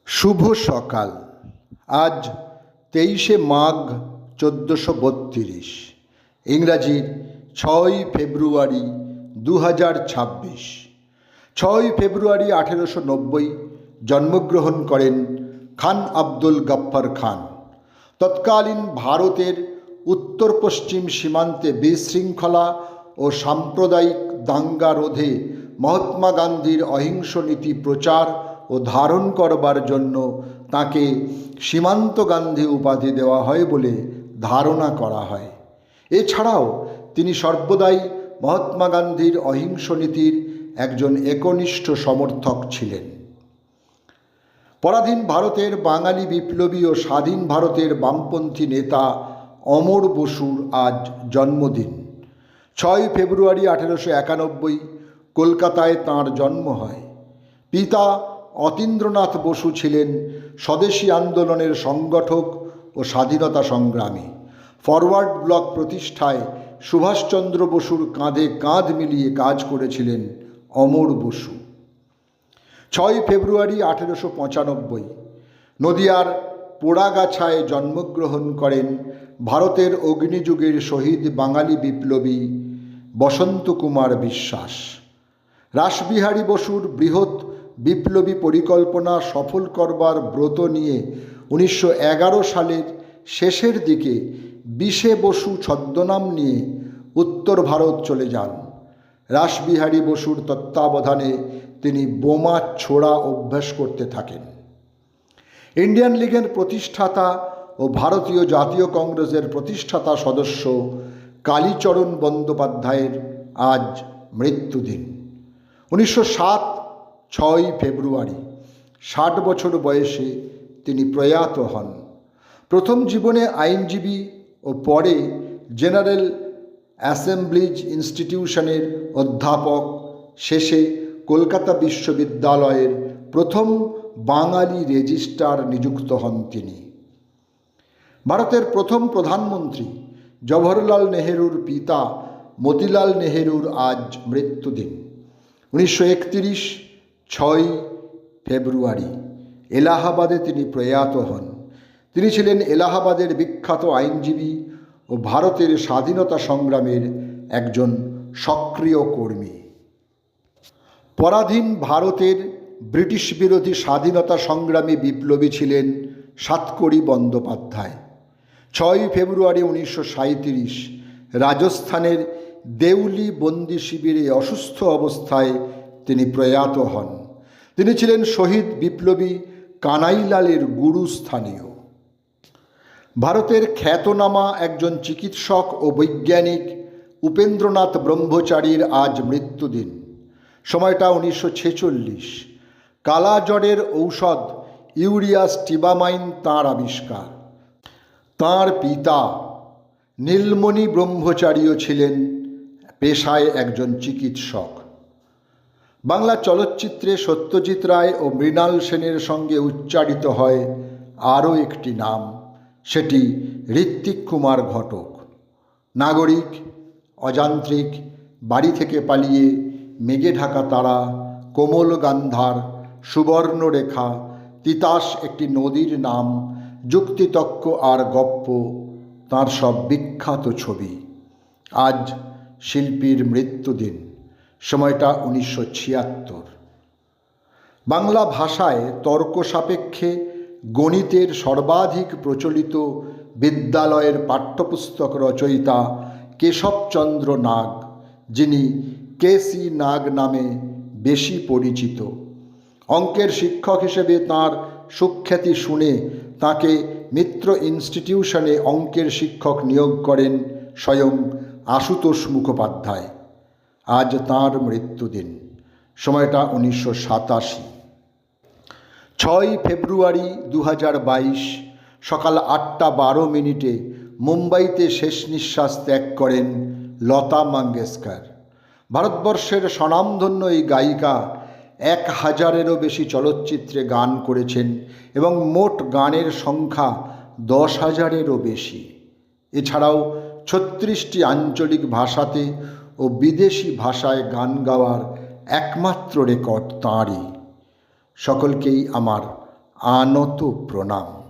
শুভ সকাল। আজ 23শে মাঘ 1432, ইংরাজির 6ই ফেব্রুয়ারি 2026। 6ই ফেব্রুয়ারি 1890 জন্মগ্রহণ করেন খান আব্দুল গফ্ফর খান। তৎকালীন ভারতের উত্তর পশ্চিম সীমান্তে বিশৃঙ্খলা ও সাম্প্রদায়িক দাঙ্গা রোধে মহাত্মা গান্ধীর অহিংস নীতি প্রচার ও ধারণ করবার জন্য তাকে সীমান্ত গান্ধী উপাধি দেওয়া হয় বলে ধারণা করা হয়। এছাড়াও তিনি সর্বদাই মহাত্মা গান্ধীর অহিংস নীতির একজন একনিষ্ঠ সমর্থক ছিলেন। পরাধীন ভারতের বাঙালি বিপ্লবী ও স্বাধীন ভারতের বামপন্থী নেতা অমর বসুর আজ জন্মদিন। 6 ফেব্রুয়ারি 1891 কলকাতায় তাঁর জন্ম হয়। পিতা অতীন্দ্রনাথ বসু ছিলেন স্বদেশী আন্দোলনের সংগঠক ও স্বাধীনতা সংগ্রামী। ফরওয়ার্ড ব্লক প্রতিষ্ঠায় সুভাষচন্দ্র বসুর কাঁধে কাঁধ মিলিয়ে কাজ করেছিলেন অমর বসু। 6 ফেব্রুয়ারি 1895 নদিয়ার পোড়াগাছায় জন্মগ্রহণ করেন ভারতের অগ্নিযুগের শহীদ বাঙালি বিপ্লবী বসন্ত কুমার বিশ্বাস। রাসবিহারী বসুর বৃহৎ বিপ্লবী পরিকল্পনা সফল করবার ব্রত নিয়ে 1911 সালের শেষের দিকে বিশে বসু ছদ্মনাম নিয়ে উত্তর ভারত চলে যান। রাসবিহারী বসুর তত্ত্বাবধানে তিনি বোমা ছোড়া অভ্যাস করতে থাকেন। ইন্ডিয়ান লীগের প্রতিষ্ঠাতা ও ভারতীয় জাতীয় কংগ্রেসের প্রতিষ্ঠাতা সদস্য কালীচরণ বন্দ্যোপাধ্যায়ের আজ মৃত্যুদিন। 1907 6 ফেব্রুয়ারি 60 বছর বয়সে তিনি প্রয়াত হন। প্রথম জীবনে আইনজীবী ও পরে জেনারেল অ্যাসেম্বলিজ ইনস্টিটিউশনের অধ্যাপক, শেষে কলকাতা বিশ্ববিদ্যালয়ের প্রথম বাঙালি রেজিস্ট্রার নিযুক্ত হন তিনি। ভারতের প্রথম প্রধানমন্ত্রী জওহরলাল নেহেরুর পিতা মতিলাল নেহেরুর আজ মৃত্যুদিন। 1931 6 ফেব্রুয়ারি এলাহাবাদে তিনি প্রয়াত হন। তিনি ছিলেন এলাহাবাদের বিখ্যাত আইনজীবী ও ভারতের স্বাধীনতা সংগ্রামের একজন সক্রিয় কর্মী। পরাধীন ভারতের ব্রিটিশ বিরোধী স্বাধীনতা সংগ্রামী বিপ্লবী ছিলেন সাতকড়ি বন্দ্যোপাধ্যায়। 6 ফেব্রুয়ারি 1937 রাজস্থানের দেউলি বন্দি শিবিরে অসুস্থ অবস্থায় তিনি প্রয়াত হন। তিনি ছিলেন শহীদ বিপ্লবী কানাইলালের গুরুস্থানীয়। ভারতের খ্যাতনামা একজন চিকিৎসক ও বৈজ্ঞানিক উপেন্দ্রনাথ ব্রহ্মচারীর আজ মৃত্যুদিন। সময়টা 1946। কালাজ্বরের ঔষধ ইউরিয়া স্টিবামাইন তাঁর আবিষ্কার। তাঁর পিতা নীলমণি ব্রহ্মচারীও ছিলেন পেশায় একজন চিকিৎসক। বাংলা চলচ্চিত্রে সত্যজিৎ রায় ও মৃণাল সেনের সঙ্গে উচ্চারিত হয় আরও একটি নাম, সেটি ঋত্বিক কুমার ঘটক। নাগরিক, অযান্ত্রিক, বাড়ি থেকে পালিয়ে, মেঘে ঢাকা তারা, কোমল গান্ধার, সুবর্ণরেখা, তিতাস একটি নদীর নাম, যুক্তিতক্ক আর গপ্প তাঁর সব বিখ্যাত ছবি। আজ শিল্পীর মৃত্যুদিন। সময়টা 1976। বাংলা ভাষায় তর্ক সাপেক্ষে গণিতের সর্বাধিক প্রচলিত বিদ্যালয়ের পাঠ্যপুস্তক রচয়িতা কেশবচন্দ্র নাগ, যিনি কেসি নাগ নামে বেশি পরিচিত। অঙ্কের শিক্ষক হিসেবে তাঁর সুখ্যাতি শুনে তাঁকে মিত্র ইনস্টিটিউশনে অঙ্কের শিক্ষক নিয়োগ করেন স্বয়ং আশুতোষ মুখোপাধ্যায়। আজ তাঁর মৃত্যুদিন। সময়টা 1987। 6 ফেব্রুয়ারি 2022 সকাল 8:12 মুম্বাইতে শেষ নিঃশ্বাস ত্যাগ করেন লতা মঙ্গেশকর। ভারতবর্ষের স্বনামধন্য এই গায়িকা 1000-এরও বেশি চলচ্চিত্রে গান করেছেন এবং মোট গানের সংখ্যা 10,000-এরও বেশি। এছাড়াও 36টি আঞ্চলিক ভাষাতে ও বিদেশি ভাষায় গান গাওয়ার একমাত্র রেকর্ড তাঁরই। সকলকেই আমার আনত প্রণাম।